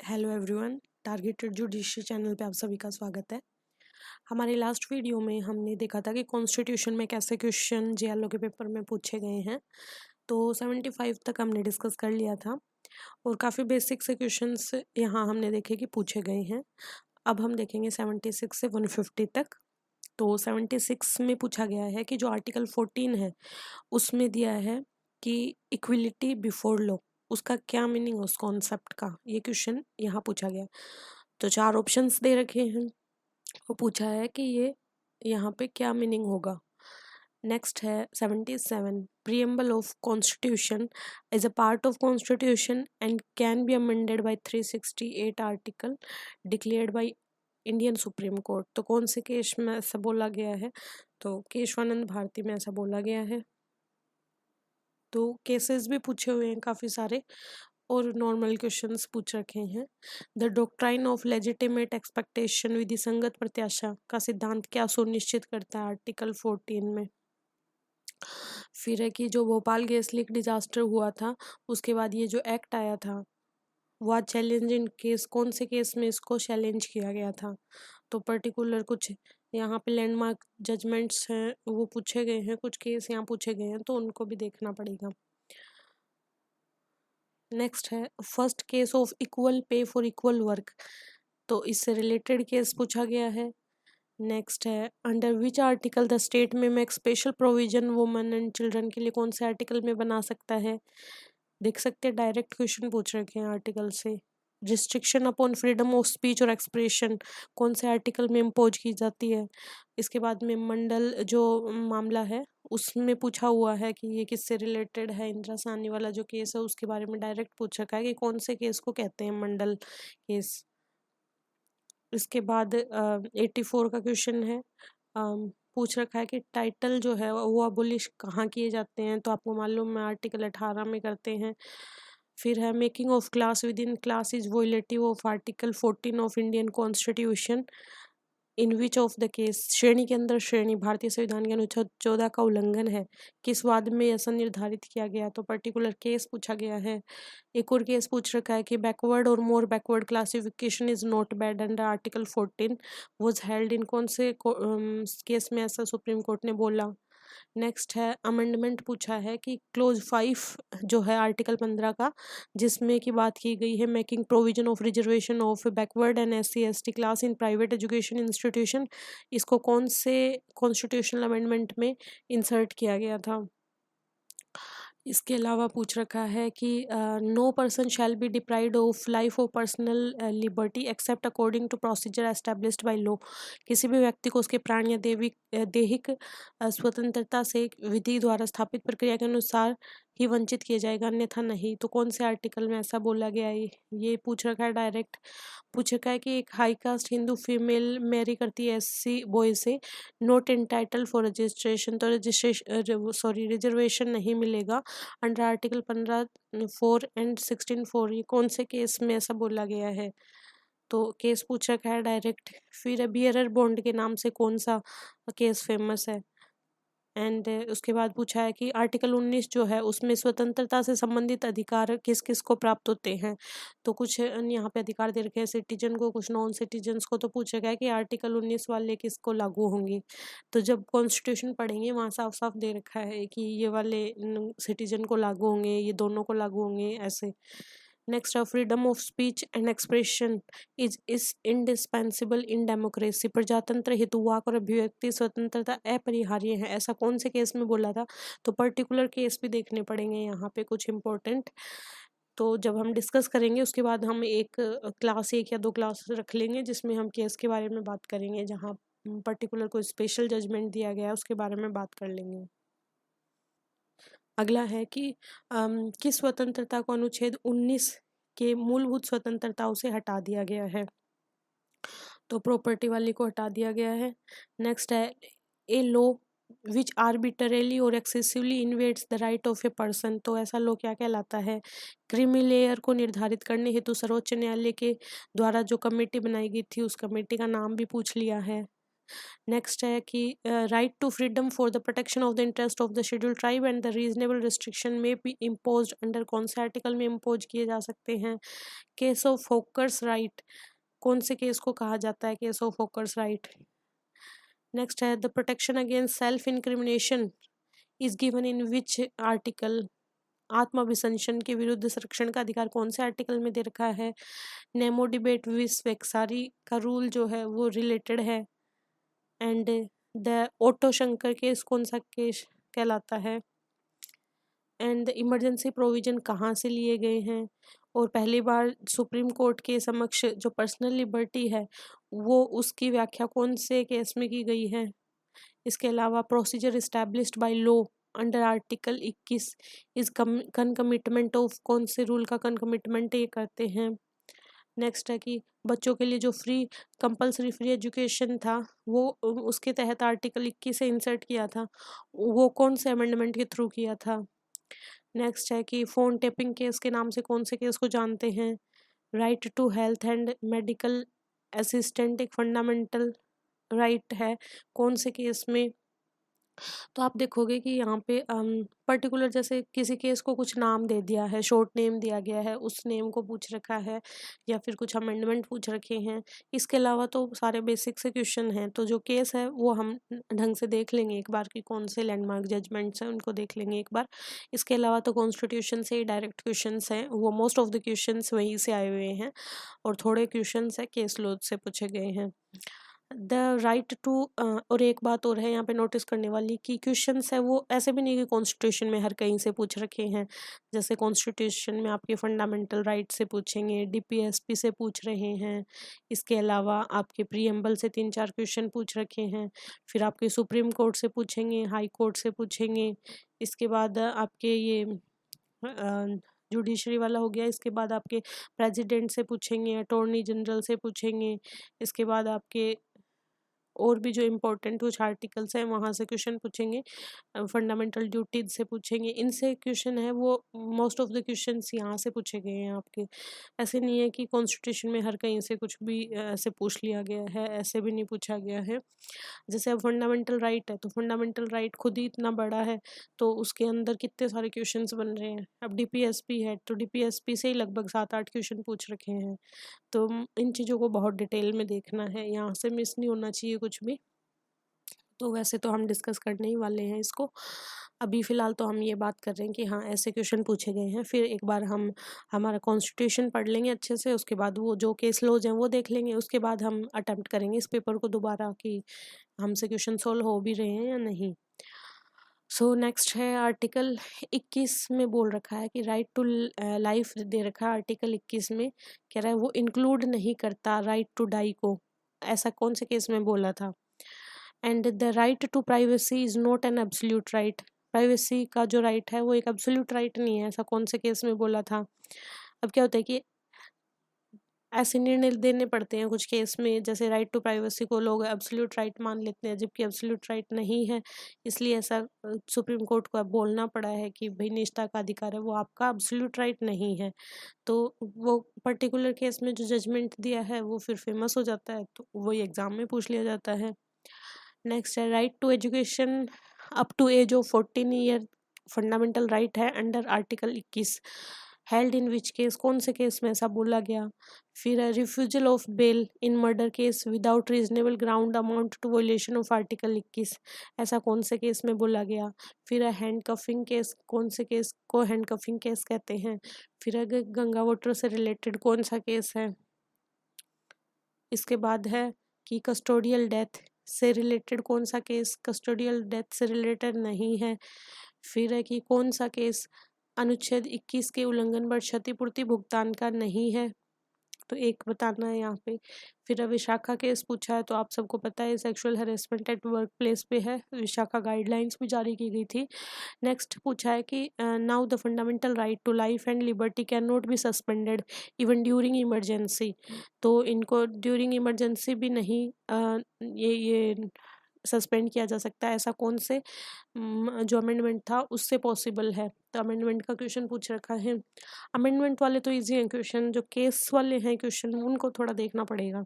Hello everyone, targeted judiciary channel पे आप सभी का स्वागत है। हमारे लास्ट वीडियो में हमने देखा था कि कॉन्स्टिट्यूशन में कैसे क्वेश्चन जेएलओ के पेपर में पूछे गए हैं। तो 75 तक हमने डिस्कस कर लिया था और काफ़ी बेसिक से क्वेश्चंस यहाँ हमने देखे कि पूछे गए हैं। अब हम देखेंगे 76 से 150 तक। तो 76 में पूछा गया है कि जो आर्टिकल 14 है उसमें दिया है कि इक्विलिटी बिफोर लॉ, उसका क्या मीनिंग है उस कॉन्सेप्ट का, ये क्वेश्चन यहाँ पूछा गया। तो 4 ऑप्शंस दे रखे हैं और पूछा है कि ये यहाँ पे क्या मीनिंग होगा। नेक्स्ट है 77, preamble of constitution is a part of constitution and can be amended bye 368 article declared by Indian supreme court. तो कौन से केस में ऐसा बोला गया है? तो केशवानंद भारती में ऐसा बोला गया है। तो केसेस भी पूछे हुए हैं काफ़ी सारे और नॉर्मल क्वेश्चंस पूछ रखे हैं। The doctrine of legitimate expectation, विधि संगत प्रत्याशा का सिद्धांत क्या सुनिश्चित करता है आर्टिकल 14 में। फिर है कि जो भोपाल गैस लीक डिजास्टर हुआ था उसके बाद ये जो एक्ट आया था वह चैलेंज इन केस, कौन से केस में इसको चैलेंज किया गया था। तो पर्टिकुलर कुछ यहाँ पे लैंडमार्क जजमेंट्स हैं वो पूछे गए हैं, कुछ केस यहाँ पूछे गए हैं तो उनको भी देखना पड़ेगा। नेक्स्ट है first case of equal pay for equal work, तो इससे रिलेटेड केस पूछा गया है। नेक्स्ट है under which article the state may make special provision women and children के लिए, कौन से आर्टिकल में बना सकता है। देख सकते हैं डायरेक्ट क्वेश्चन पूछ रखे हैं आर्टिकल से। Restriction upon freedom of speech और एक्सप्रेशन कौन से आर्टिकल में इम्पोज की जाती है। इसके बाद में मंडल जो मामला है उसमें पूछा हुआ है कि ये किससे रिलेटेड है। इंदिरा साहनी वाला जो केस है उसके बारे में डायरेक्ट पूछ रखा है कि कौन से केस को कहते हैं मंडल केस। इसके बाद 84 का क्वेश्चन है, पूछ रखा है कि टाइटल जो है वो अबोलिश कहाँ किए जाते हैं। तो आपको मालूम है आर्टिकल 18 में करते हैं। फिर है making of class within class is violative of article 14 of Indian constitution in which of the case, श्रेणी के अंदर श्रेणी भारतीय संविधान के अनुच्छेद 14 का उल्लंघन है, किस वाद में ऐसा निर्धारित किया गया। तो पर्टिकुलर केस पूछा गया है। एक और केस पूछ रखा है कि बैकवर्ड और more backward classification is not bad under article 14 was held in, कौन से केस में ऐसा सुप्रीम कोर्ट ने बोला। नेक्स्ट है अमेंडमेंट पूछा है कि क्लोज 5 जो है आर्टिकल 15 का, जिसमें की बात की गई है making provision of reservation of backward and SC/ST class in private education institution, इसको कौन से कॉन्स्टिट्यूशनल अमेंडमेंट में इंसर्ट किया गया था। इसके अलावा पूछ रखा है कि no person shall be deprived of life of personal liberty except according to procedure established by law, किसी भी व्यक्ति को उसके प्राण या दैहिक स्वतंत्रता से विधि द्वारा स्थापित प्रक्रिया के अनुसार ही वंचित किया जाएगा, अन्यथा नहीं। तो कौन से आर्टिकल में ऐसा बोला गया है ये पूछ रखा है डायरेक्ट। पूछ रखा है कि एक high caste Hindu female marry करती है SC बॉय से, नॉट एंटाइटल फॉर रजिस्ट्रेशन, तो रिजर्वेशन नहीं मिलेगा अंडर आर्टिकल 15(4) एंड 16(4), ये कौन से केस में ऐसा बोला गया है। तो केस पूछ रखा है डायरेक्ट। फिर बियरर बॉन्ड के नाम से कौन सा केस फेमस है। एंड उसके बाद पूछा है कि आर्टिकल 19 जो है उसमें स्वतंत्रता से संबंधित अधिकार किस किस को प्राप्त होते हैं। तो कुछ यहाँ पे अधिकार दे रखे हैं सिटीजन को, कुछ नॉन सिटीजन्स को। तो पूछा गया कि आर्टिकल 19 वाले किसको लागू होंगे। तो जब कॉन्स्टिट्यूशन पढ़ेंगे वहाँ साफ साफ दे रखा है कि ये वाले सिटीजन को लागू होंगे, ये दोनों को लागू होंगे ऐसे। नेक्स्ट है freedom of speech and expression is indispensable in democracy, प्रजातंत्र हेतु वाक और अभिव्यक्ति स्वतंत्रता अपरिहार्य है, ऐसा कौन से केस में बोला था। तो पर्टिकुलर केस भी देखने पड़ेंगे यहाँ पे कुछ इंपॉर्टेंट। तो जब हम डिस्कस करेंगे उसके बाद हम एक क्लास 1 या 2 क्लास रख लेंगे जिसमें हम केस के बारे में बात करेंगे, जहाँ पर्टिकुलर कोई स्पेशल जजमेंट दिया गया है उसके बारे में बात कर लेंगे। अगला है कि किस स्वतंत्रता को अनुच्छेद 19 के मूलभूत स्वतंत्रताओं से हटा दिया गया है। तो प्रॉपर्टी वाली को हटा दिया गया है। नेक्स्ट है ए लॉ विच आर्बिटरली और excessively invades the right of a person, तो ऐसा लॉ क्या कहलाता है। क्रीमी लेयर को निर्धारित करने हेतु सर्वोच्च न्यायालय के द्वारा जो कमेटी बनाई गई थी उस कमेटी का नाम भी पूछ लिया है। नेक्स्ट है कि right to freedom for the protection of the interest of the schedule tribe and the reasonable restriction में बी इम्पोज अंडर कौन से आर्टिकल में इम्पोज किए जा सकते हैं। केस ऑफ होकर्स राइट, कौन से केस को कहा जाता है case of hawkers right. Next है the protection against self incrimination is given in which article, आत्माभिसंशन के विरुद्ध संरक्षण का अधिकार कौन से आर्टिकल में दे रखा है। नेमो डिबेट विस वेक्सारी का रूल जो है वो रिलेटेड है। And the auto Shankar case कौन सा केस कहलाता है। एंड द इमरजेंसी प्रोविजन कहाँ से लिए गए हैं, और पहली बार सुप्रीम कोर्ट के समक्ष जो पर्सनल लिबर्टी है वो उसकी व्याख्या कौन से केस में की गई है। इसके अलावा procedure established by law under article 21 is concomitant of, कौन से रूल का कनकमिटमेंट ये करते हैं। नेक्स्ट है कि बच्चों के लिए जो फ्री कंपलसरी फ्री एजुकेशन था वो उसके तहत आर्टिकल 21 से इंसर्ट किया था, वो कौन से अमेंडमेंट के थ्रू किया था। नेक्स्ट है कि फ़ोन टेपिंग केस के नाम से कौन से केस को जानते हैं। Right to health and medical assistant एक फंडामेंटल राइट है, कौन से केस में। तो आप देखोगे कि यहाँ पे पर्टिकुलर जैसे किसी केस को कुछ नाम दे दिया है, शॉर्ट नेम दिया गया है, उस नेम को पूछ रखा है या फिर कुछ अमेंडमेंट पूछ रखे हैं। इसके अलावा तो सारे बेसिक से क्वेश्चन हैं, तो जो केस है वो हम ढंग से देख लेंगे एक बार कि कौन से लैंडमार्क जजमेंट्स हैं उनको देख लेंगे एक बार। इसके अलावा तो कॉन्स्टिट्यूशन से डायरेक्ट क्वेश्चन हैं, वो मोस्ट ऑफ द क्वेश्चन वहीं से आए हुए हैं, और थोड़े क्वेश्चन है केस लॉ से पूछे गए हैं। द राइट टू, और एक बात और है यहाँ पे नोटिस करने वाली कि क्वेश्चंस है वो ऐसे भी नहीं कि कॉन्स्टिट्यूशन में हर कहीं से पूछ रखे हैं। जैसे कॉन्स्टिट्यूशन में आपके फंडामेंटल राइट से पूछेंगे, डीपीएसपी से पूछ रहे हैं, इसके अलावा आपके प्रीएम्बल से 3-4 क्वेश्चन पूछ रखे हैं, फिर आपके सुप्रीम कोर्ट से पूछेंगे, हाई कोर्ट से पूछेंगे, इसके बाद आपके ये जुडिशरी वाला हो गया, इसके बाद आपके प्रेसिडेंट से पूछेंगे, अटॉर्नी जनरल से पूछेंगे, इसके बाद आपके और भी जो इम्पोर्टेंट कुछ आर्टिकल्स हैं वहाँ से क्वेश्चन पूछेंगे, फंडामेंटल ड्यूटीज से पूछेंगे, इनसे क्वेश्चन है वो मोस्ट ऑफ द क्वेश्चंस यहाँ से पूछे गए हैं आपके। ऐसे नहीं है कि कॉन्स्टिट्यूशन में हर कहीं से कुछ भी ऐसे पूछ लिया गया है, ऐसे भी नहीं पूछा गया है। जैसे अब फंडामेंटल राइट है तो फंडामेंटल राइट खुद ही इतना बड़ा है, तो उसके अंदर कितने सारे क्वेश्चंस बन रहे हैं। अब डीपीएसपी है तो डीपीएसपी से ही लगभग 7-8 क्वेश्चन पूछ रखे हैं। तो इन चीज़ों को बहुत डिटेल में देखना है, यहाँ से मिस नहीं होना चाहिए कुछ भी। तो वैसे तो हम डिस्कस करने ही वाले हैं इसको, अभी फ़िलहाल तो हम ये बात कर रहे हैं कि हाँ ऐसे क्वेश्चन पूछे गए हैं। फिर एक बार हम हमारा कॉन्स्टिट्यूशन पढ़ लेंगे अच्छे से, उसके बाद वो जो केस लॉज हैं वो देख लेंगे, उसके बाद हम अटेम्प्ट करेंगे इस पेपर को दोबारा कि हमसे क्वेश्चन सोल्व हो भी रहे हैं या नहीं। सो नेक्स्ट है आर्टिकल 21 में बोल रखा है कि राइट टू लाइफ दे रखा है। आर्टिकल 21 में कह रहा है वो इंक्लूड नहीं करता राइट टू डाई को, ऐसा कौन से केस में बोला था। And the right to privacy is not an absolute right, privacy का जो राइट है वो एक एब्सोल्यूट राइट नहीं है, ऐसा कौन से केस में बोला था। अब क्या होता है कि ऐसे निर्णय देने पड़ते हैं कुछ केस में, जैसे राइट टू प्राइवेसी को लोग एब्सोल्यूट राइट मान लेते हैं जबकि एब्सोल्यूट राइट नहीं है, इसलिए ऐसा सुप्रीम कोर्ट को अब बोलना पड़ा है कि भाई निजता का अधिकार है वो आपका एब्सोल्यूट राइट नहीं है। तो वो पर्टिकुलर केस में जो जजमेंट दिया है वो फिर फेमस हो जाता है, तो वही एग्जाम में पूछ लिया जाता है। नेक्स्ट है right to education up to age of 14 year, fundamental right है under article 21। Held in which case, कौन से केस में ऐसा बोला गया। फिर है refusal of bail in murder case without reasonable ground amount to violation of article 21, ऐसा कौन से केस में बोला गया। फिर है हैंड कफिंग केस, कौन से केस को हैंड कफिंग केस कहते हैं। फिर है गंगा वाटर से रिलेटेड कौन सा केस है। इसके बाद है कि कस्टोडियल डेथ से रिलेटेड कौन सा केस कस्टोडियल डेथ से रिलेटेड नहीं है। फिर है कि कौन सा केस अनुच्छेद 21 के उल्लंघन पर क्षतिपूर्ति भुगतान का नहीं है, तो एक बताना है यहाँ पे। फिर विशाखा केस पूछा है, तो आप सबको पता है sexual harassment at work place पे है, विशाखा गाइडलाइंस भी जारी की गई थी। नेक्स्ट पूछा है कि now the fundamental right to life and liberty can not be suspended even during emergency, तो इनको ड्यूरिंग इमरजेंसी भी नहीं ये सस्पेंड किया जा सकता है, ऐसा कौन से जो अमेंडमेंट था उससे पॉसिबल है। तो अमेंडमेंट का क्वेश्चन पूछ रखा है। अमेंडमेंट वाले तो इजी हैं क्वेश्चन, जो केस वाले हैं क्वेश्चन उनको थोड़ा देखना पड़ेगा।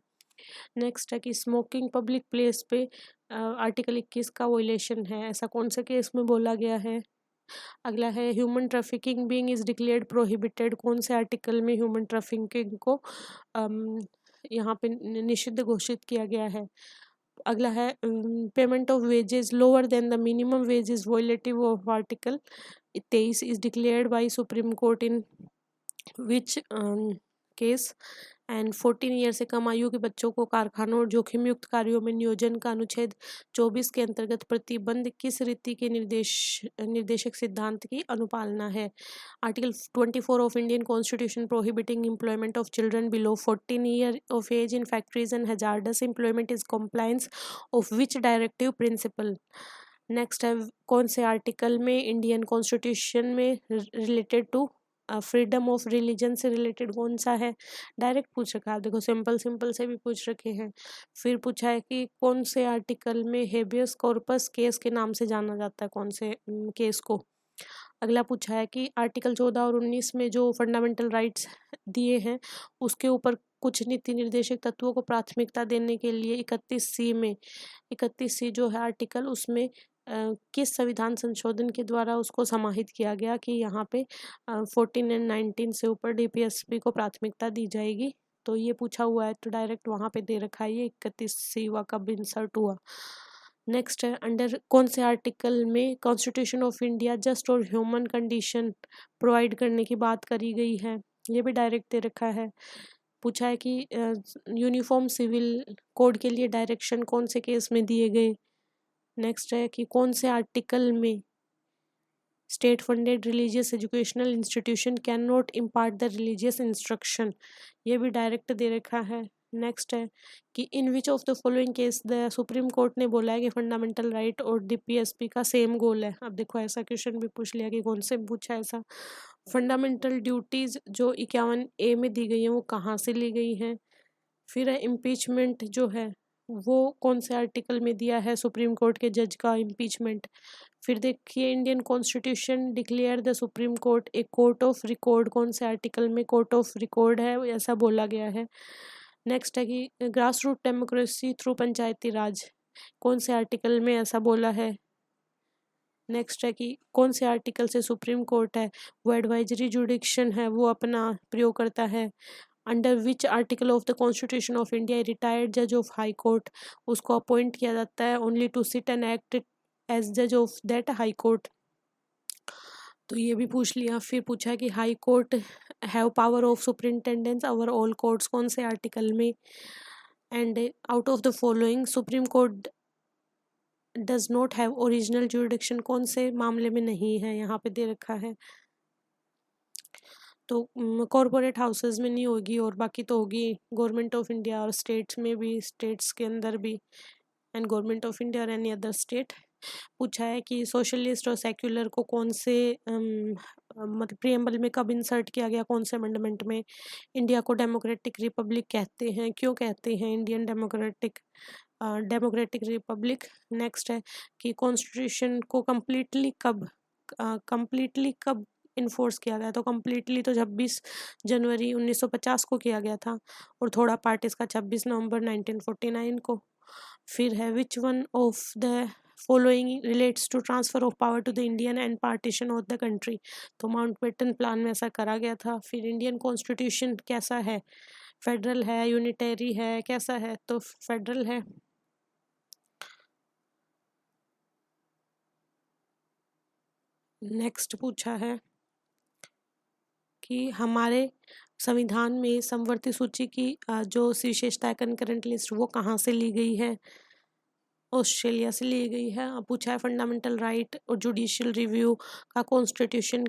नेक्स्ट है कि स्मोकिंग पब्लिक प्लेस पे आर्टिकल 21 का वोलेशन है, ऐसा कौन से केस में बोला गया है। अगला है human trafficking being is declared prohibited, कौन से आर्टिकल में ह्यूमन ट्रैफिकिंग को यहाँ पे निषिद्ध घोषित किया गया है। अगला है payment of wages lower than the minimum wage is violative of article 23 is declared by supreme court in which case. And 14 year से कम आयु के बच्चों को कारखानों और जोखिम युक्त कार्यों में नियोजन का अनुच्छेद 24 के अंतर्गत प्रतिबंध किस रीति के निर्देशक सिद्धांत की अनुपालना है। Article 24 of Indian constitution prohibiting employment of children below 14 year of age in factories and hazardous employment is compliance of which directive principle. Next है कौन से आर्टिकल में इंडियन कॉन्स्टिट्यूशन में related to freedom of religion से related कौन सा है। Direct पूछ रखा है, देखो सिंपल सिंपल से भी पूछ रखे हैं। फिर पूछा है कि कौन से आर्टिकल में हेबियस कॉर्पस केस के नाम से जाना जाता है, कौन से केस को। अगला पूछा है कि आर्टिकल 14 और 19 में जो फंडामेंटल राइट्स दिए हैं उसके ऊपर कुछ नीति निर्देशक तत्वों को प्राथमिकता देने के लिए 31C जो है आर्टिकल उसमें किस संविधान संशोधन के द्वारा उसको समाहित किया गया कि यहाँ पे 14 एंड 19 से ऊपर डीपीएसपी को प्राथमिकता दी जाएगी। तो ये पूछा हुआ है तो डायरेक्ट वहाँ पे दे रखा है, ये 31C कब इंसर्ट हुआ। नेक्स्ट है अंडर कौन से आर्टिकल में कॉन्स्टिट्यूशन ऑफ इंडिया जस्ट और ह्यूमन कंडीशन प्रोवाइड करने की बात करी गई है, ये भी डायरेक्ट दे रखा है। पूछा है कि यूनिफॉर्म सिविल कोड के लिए डायरेक्शन कौन से केस में दिए गए। नेक्स्ट है कि कौन से आर्टिकल में state funded religious educational institution can not impart the religious instruction, ये भी डायरेक्ट दे रखा है। नेक्स्ट है कि in which of the following case the supreme court ने बोला है कि फंडामेंटल राइट और डीपीएसपी का सेम गोल है। अब देखो ऐसा क्वेश्चन भी पूछ लिया कि कौन से पूछा ऐसा। फंडामेंटल ड्यूटीज जो 51A में दी गई हैं वो कहाँ से ली गई हैं। फिर है इम्पीचमेंट जो है वो कौन से आर्टिकल में दिया है सुप्रीम कोर्ट के जज का इम्पीचमेंट। फिर देखिए Indian constitution declare the supreme court a court of record, कौन से आर्टिकल में कोर्ट ऑफ रिकॉर्ड है ऐसा बोला गया है। नेक्स्ट है कि ग्रास रूट डेमोक्रेसी थ्रू पंचायती राज, कौन से आर्टिकल में ऐसा बोला है। नेक्स्ट है कि कौन से आर्टिकल से सुप्रीम कोर्ट है वो एडवाइजरी जुडिक्शन है वो अपना प्रयोग करता है। Under which article of the constitution of India retired जज ऑफ हाई कोर्ट, उसको अपॉइंट किया जाता है only to sit and act as जज ऑफ दैट हाई कोर्ट, तो ये भी पूछ लिया। फिर पूछा कि high court have power of superintendence over all courts, कौन से आर्टिकल में। And out of the following supreme court does not have original jurisdiction, कौन से मामले में नहीं है, यहाँ पे दे रखा है। तो कॉरपोरेट हाउसेस में नहीं होगी और बाकी तो होगी गवर्नमेंट ऑफ इंडिया और स्टेट्स में भी, स्टेट्स के अंदर भी एंड गवर्नमेंट ऑफ इंडिया और एनी अदर स्टेट। पूछा है कि सोशलिस्ट और सेक्युलर को कौन से मतलब प्रीएम्बल में कब इंसर्ट किया गया, कौन से अमेंडमेंट में। इंडिया को डेमोक्रेटिक रिपब्लिक कहते हैं, क्यों कहते हैं इंडियन डेमोक्रेटिक रिपब्लिक। नेक्स्ट है कि कॉन्स्टिट्यूशन को कम्प्लीटली कब इन्फोर्स किया गया, तो कम्प्लीटली तो 26 जनवरी 1950 को किया गया था और थोड़ा पार्ट इसका 26 नवंबर 1949 को। फिर है which one of the following relates to transfer of power to the Indian and partition of the country, तो माउंटबेटन प्लान में ऐसा करा गया था। फिर इंडियन कॉन्स्टिट्यूशन कैसा है, फेडरल है, यूनिटरी है, कैसा है, तो फेडरल है। नेक्स्ट पूछा है कि हमारे संविधान में समवर्ती सूची की जो विशेषता है कनकरेंट लिस्ट वो कहाँ से ली गई है, ऑस्ट्रेलिया से ली गई है। अब पूछा है फंडामेंटल राइट और जुडिशियल रिव्यू का कॉन्स्टिट्यूशन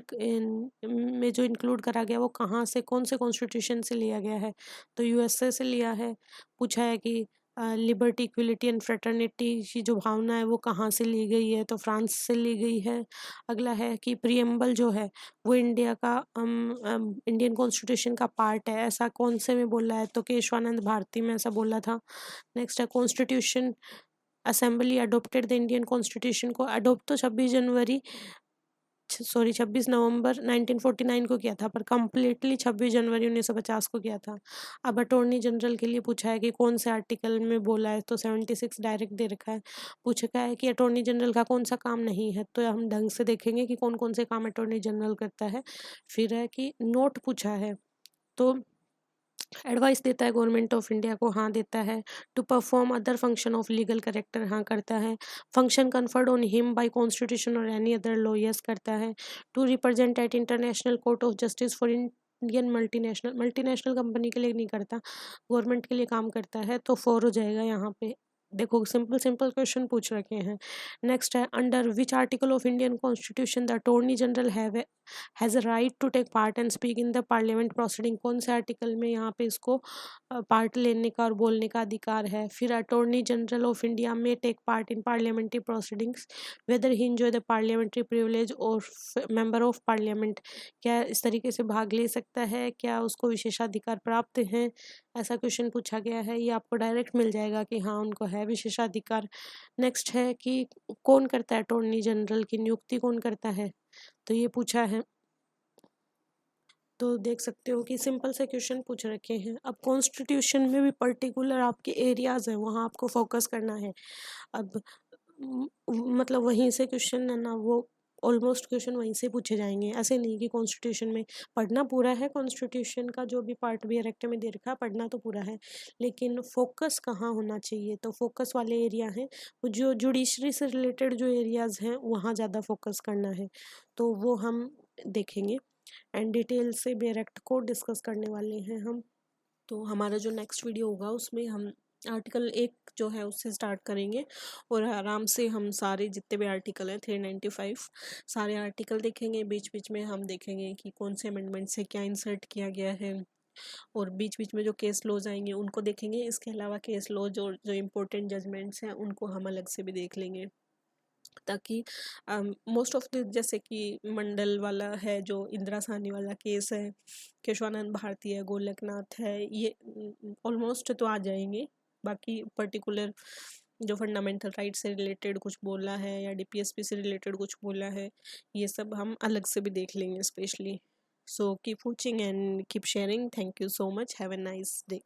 में जो इंक्लूड करा गया वो कहाँ से, कौन से कॉन्स्टिट्यूशन से लिया गया है, तो यूएसए से लिया है। पूछा है कि लिबर्टी इक्वलिटी एंड फ्रेटर्निटी की जो भावना है वो कहाँ से ली गई है, तो फ्रांस से ली गई है। अगला है कि प्रीएम्बल जो है वो इंडिया का इंडियन कॉन्स्टिट्यूशन का पार्ट है, ऐसा कौन से में बोला है, तो केशवानंद भारती में ऐसा बोला था। नेक्स्ट है 26 नवंबर 1949 को किया था, पर कंप्लीटली 26 जनवरी 1950 को किया था। अब अटॉर्नी जनरल के लिए पूछा है कि कौन से आर्टिकल में बोला है, तो 76 डायरेक्ट दे रखा है। पूछा है कि अटॉर्नी जनरल का कौन सा काम नहीं है, तो हम ढंग से देखेंगे कि कौन कौन से काम अटॉर्नी जनरल करता है। फिर है कि नोट पूछा है, तो एडवाइस देता है गवर्नमेंट ऑफ इंडिया को, हाँ देता है। To perform other function of legal character, हाँ करता है। Function conferred on him by constitution और एनी अदर लॉ, यस करता है। To represent at international court of justice for Indian multinational company के लिए नहीं करता, गवर्नमेंट के लिए काम करता है, तो 4 हो जाएगा यहाँ पे। देखो सिंपल सिंपल क्वेश्चन पूछ रखे हैं। नेक्स्ट है, under which article of Indian constitution the attorney general has a right to take part and speak in the parliament proceeding, कौन से आर्टिकल में यहाँ पे इसको पार्ट लेने का और बोलने का अधिकार है। फिर अटॉर्नी जनरल ऑफ इंडिया में take part in parliamentary proceedings whether he enjoy the parliamentary privilege और मेंबर ऑफ पार्लियामेंट, क्या इस तरीके से भाग ले सकता है, क्या उसको विशेषाधिकार प्राप्त हैं, ऐसा क्वेश्चन पूछा गया है। ये आपको डायरेक्ट मिल जाएगा कि हाँ उनको है विशेषाधिकार। नेक्स्ट है कि कौन करता है अटॉर्नी जनरल की नियुक्ति, कौन करता है, तो ये पूछा है। तो देख सकते हो कि सिंपल से क्वेश्चन पूछ रखे हैं। अब कॉन्स्टिट्यूशन में भी पर्टिकुलर आपके एरियाज हैं, वहाँ आपको फोकस करना है। अब मतलब वहीं से क्वेश्चन है ना, वो ऑलमोस्ट क्वेश्चन वहीं से पूछे जाएंगे। ऐसे नहीं कि कॉन्स्टिट्यूशन में पढ़ना पूरा है, कॉन्स्टिट्यूशन का जो भी पार्ट भी एक्ट में दे रखा है पढ़ना तो पूरा है, लेकिन फोकस कहाँ होना चाहिए, तो फोकस वाले एरिया हैं वो जो जुडिशरी से रिलेटेड जो एरियाज हैं वहाँ ज़्यादा फोकस करना है, तो वो हम देखेंगे एंड डिटेल से बेयर एक्ट को डिस्कस करने वाले हैं हम। तो हमारा जो नेक्स्ट वीडियो होगा उसमें हम आर्टिकल 1 जो है उससे स्टार्ट करेंगे और आराम से हम सारे जितने भी आर्टिकल हैं 395 सारे आर्टिकल देखेंगे। बीच बीच में हम देखेंगे कि कौन से अमेंडमेंट से क्या इंसर्ट किया गया है, और बीच बीच में जो केस लॉज आएंगे उनको देखेंगे। इसके अलावा केस लॉ जो इम्पोर्टेंट जजमेंट्स हैं उनको हम अलग से भी देख लेंगे, ताकि मोस्ट ऑफ द जैसे कि मंडल वाला है, जो इंदिरा साहनी वाला केस है, केशवानंद भारती है, गोलकनाथ है, ये ऑलमोस्ट तो आ जाएंगे। बाकी पर्टिकुलर जो फंडामेंटल राइट से रिलेटेड कुछ बोला है या डीपीएसपी से रिलेटेड कुछ बोला है, ये सब हम अलग से भी देख लेंगे specially. So keep watching and keep sharing. Thank you so much, have a nice day.